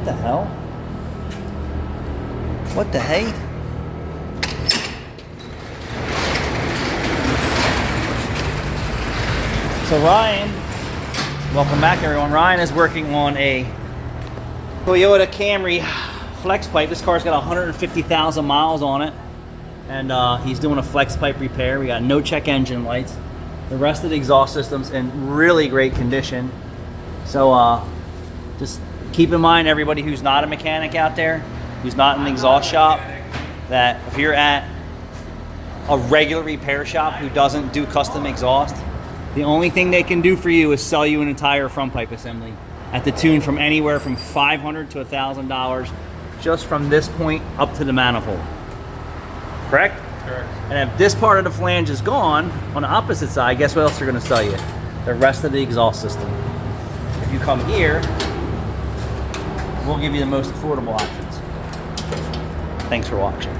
What the hell? What the hey? So Ryan, welcome back everyone. Ryan is working on a Toyota Camry flex pipe. This car's got 150,000 miles on it. And he's doing a flex pipe repair. We got no check engine lights. The rest of the exhaust system's in really great condition. So just keep in mind, everybody who's not a mechanic out there, who's not in an exhaust shop, that if you're at a regular repair shop who doesn't do custom exhaust, the only thing they can do for you is sell you an entire front pipe assembly at the tune from anywhere from $500 to $1,000 just from this point up to the manifold. Correct? Correct. And if this part of the flange is gone, on the opposite side, guess what else they're going to sell you? The rest of the exhaust system. If you come here, we'll give you the most affordable options. Thanks for watching.